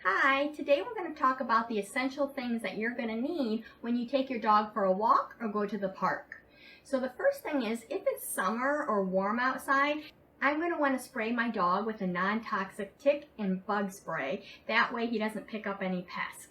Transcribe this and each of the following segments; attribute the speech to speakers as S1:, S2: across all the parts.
S1: Hi, today we're going to talk about the essential things that you're going to need when you take your dog for a walk or go to the park. So the first thing is, if it's summer or warm outside, I'm going to want to spray my dog with a non-toxic tick and bug spray. That way he doesn't pick up any pests.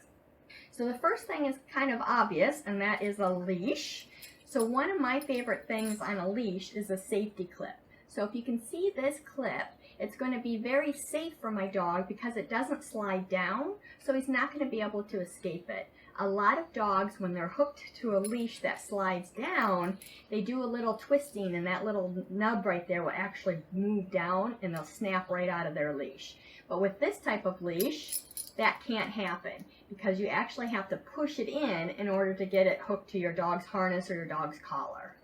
S1: So the first thing is kind of obvious, and that is a leash. So one of my favorite things on a leash is a safety clip. So if you can see this clip, it's going to be very safe for my dog because it doesn't slide down, so he's not going to be able to escape it. A lot of dogs, when they're hooked to a leash that slides down, they do a little twisting and that little nub right there will actually move down and they'll snap right out of their leash. But with this type of leash, that can't happen because you actually have to push it in order to get it hooked to your dog's harness or your dog's collar.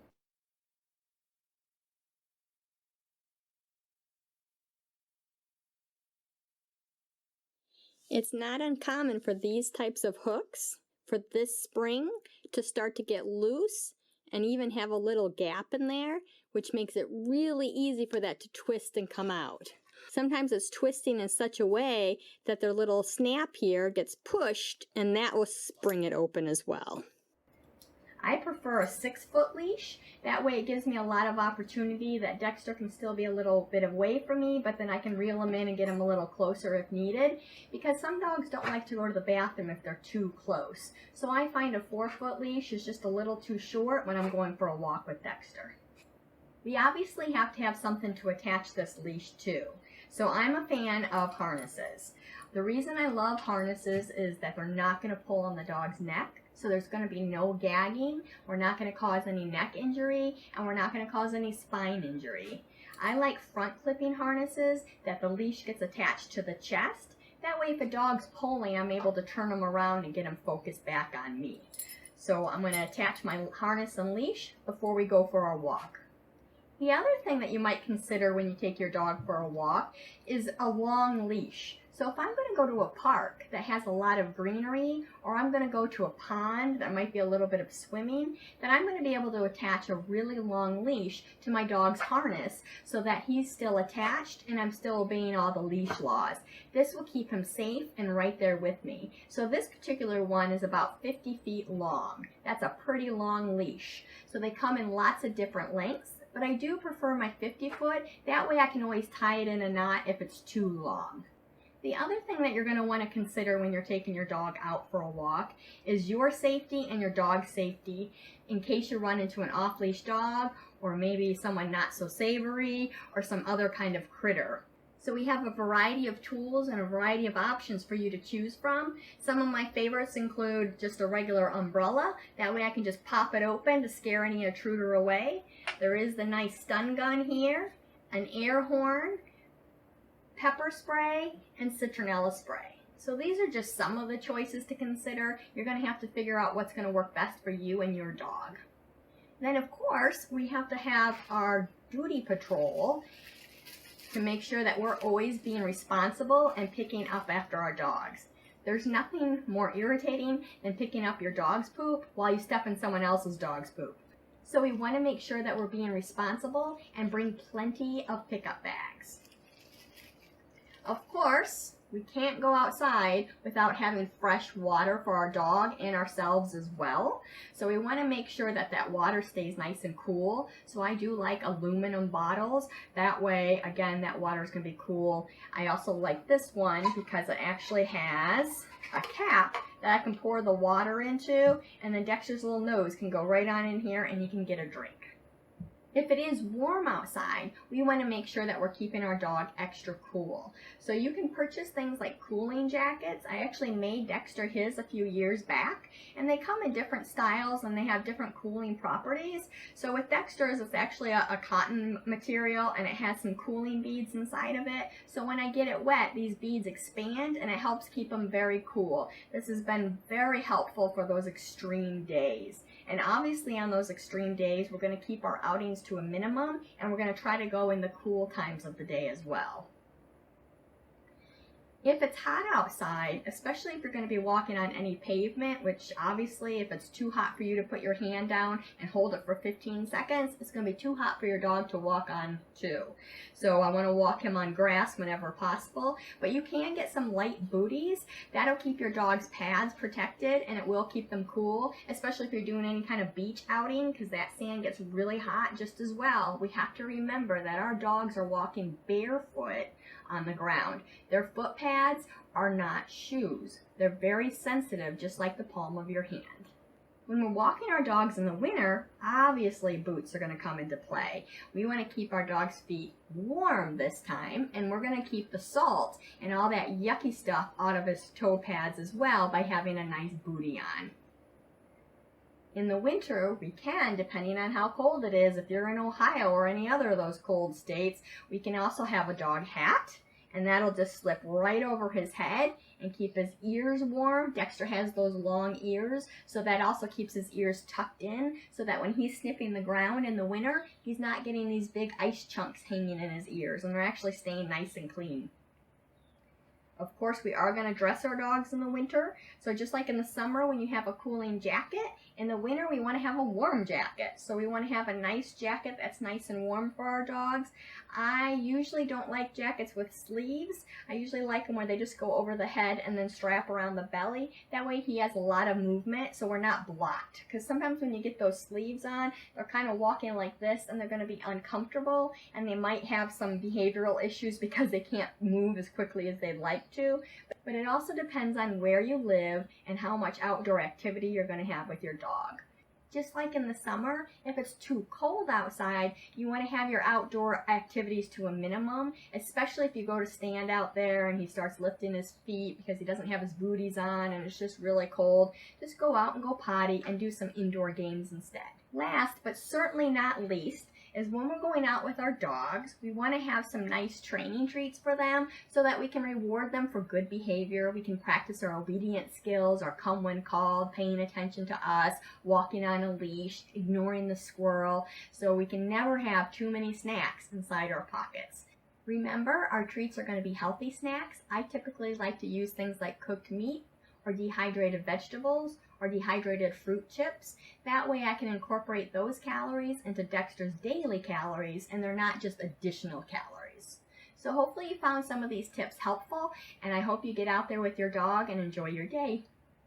S1: It's not uncommon for these types of hooks, for this spring to start to get loose and even have a little gap in there, which makes it really easy for that to twist and come out. Sometimes it's twisting in such a way that their little snap here gets pushed and that will spring it open as well. I prefer a 6-foot leash. That way it gives me a lot of opportunity that Dexter can still be a little bit away from me, but then I can reel him in and get him a little closer if needed, because some dogs don't like to go to the bathroom if they're too close. So I find a 4-foot leash is just a little too short when I'm going for a walk with Dexter. We obviously have to have something to attach this leash to. So I'm a fan of harnesses. The reason I love harnesses is that they're not going to pull on the dog's neck. So there's going to be no gagging, we're not going to cause any neck injury, and we're not going to cause any spine injury. I like front clipping harnesses that the leash gets attached to the chest. That way if a dog's pulling, I'm able to turn them around and get them focused back on me. So I'm going to attach my harness and leash before we go for our walk. The other thing that you might consider when you take your dog for a walk is a long leash. So if I'm going to go to a park that has a lot of greenery, or I'm going to go to a pond that might be a little bit of swimming, then I'm going to be able to attach a really long leash to my dog's harness so that he's still attached and I'm still obeying all the leash laws. This will keep him safe and right there with me. So this particular one is about 50 feet long. That's a pretty long leash. So they come in lots of different lengths, but I do prefer my 50-foot. That way I can always tie it in a knot if it's too long. The other thing that you're going to want to consider when you're taking your dog out for a walk is your safety and your dog's safety in case you run into an off-leash dog or maybe someone not so savory or some other kind of critter. So we have a variety of tools and a variety of options for you to choose from. Some of my favorites include just a regular umbrella. That way I can just pop it open to scare any intruder away. There is the nice stun gun here, an air horn, pepper spray, and citronella spray. So these are just some of the choices to consider. You're going to have to figure out what's going to work best for you and your dog. Then of course we have to have our duty patrol to make sure that we're always being responsible and picking up after our dogs. There's nothing more irritating than picking up your dog's poop while you step in someone else's dog's poop. So we want to make sure that we're being responsible and bring plenty of pickup bags. Of course, we can't go outside without having fresh water for our dog and ourselves as well. So we want to make sure that that water stays nice and cool. So I do like aluminum bottles. That way, again, that water is going to be cool. I also like this one because it actually has a cap that I can pour the water into, and then Dexter's little nose can go right on in here and you can get a drink. If it is warm outside, we want to make sure that we're keeping our dog extra cool. So you can purchase things like cooling jackets. I actually made Dexter his a few years back, and they come in different styles and they have different cooling properties. So with Dexter's, it's actually a cotton material and it has some cooling beads inside of it. So when I get it wet, these beads expand and it helps keep them very cool. This has been very helpful for those extreme days. And obviously on those extreme days, we're going to keep our outings to a minimum, and we're going to try to go in the cool times of the day as well. If it's hot outside, especially if you're going to be walking on any pavement, which obviously if it's too hot for you to put your hand down and hold it for 15 seconds, it's going to be too hot for your dog to walk on too. So I want to walk him on grass whenever possible, but you can get some light booties. That'll keep your dog's pads protected and it will keep them cool, especially if you're doing any kind of beach outing, because that sand gets really hot just as well. We have to remember that our dogs are walking barefoot on the ground. Their foot pads are not shoes. They're very sensitive, just like the palm of your hand. When we're walking our dogs in the winter, obviously boots are going to come into play. We want to keep our dog's feet warm this time, and we're going to keep the salt and all that yucky stuff out of his toe pads as well by having a nice bootie on. In the winter, we can, depending on how cold it is, if you're in Ohio or any other of those cold states, we can also have a dog hat, and that'll just slip right over his head and keep his ears warm. Dexter has those long ears, so that also keeps his ears tucked in, so that when he's sniffing the ground in the winter, he's not getting these big ice chunks hanging in his ears, and they're actually staying nice and clean. Of course, we are going to dress our dogs in the winter. So just like in the summer when you have a cooling jacket, in the winter we want to have a warm jacket. So we want to have a nice jacket that's nice and warm for our dogs. I usually don't like jackets with sleeves. I usually like them where they just go over the head and then strap around the belly. That way he has a lot of movement so we're not blocked. Because sometimes when you get those sleeves on, they're kind of walking like this and they're going to be uncomfortable and they might have some behavioral issues because they can't move as quickly as they'd like to. But it also depends on where you live and how much outdoor activity you're going to have with your dog. Just like in the summer, if it's too cold outside, you want to have your outdoor activities to a minimum, especially if you go to stand out there and he starts lifting his feet because he doesn't have his booties on and it's just really cold. Just go out and go potty and do some indoor games instead. Last, but certainly not least, is when we're going out with our dogs, we want to have some nice training treats for them so that we can reward them for good behavior. We can practice our obedience skills, our come when called, paying attention to us, walking on a leash, ignoring the squirrel, so we can never have too many snacks inside our pockets. Remember, our treats are going to be healthy snacks. I typically like to use things like cooked meat, or dehydrated vegetables, or dehydrated fruit chips. That way I can incorporate those calories into Dexter's daily calories and they're not just additional calories. So hopefully you found some of these tips helpful and I hope you get out there with your dog and enjoy your day.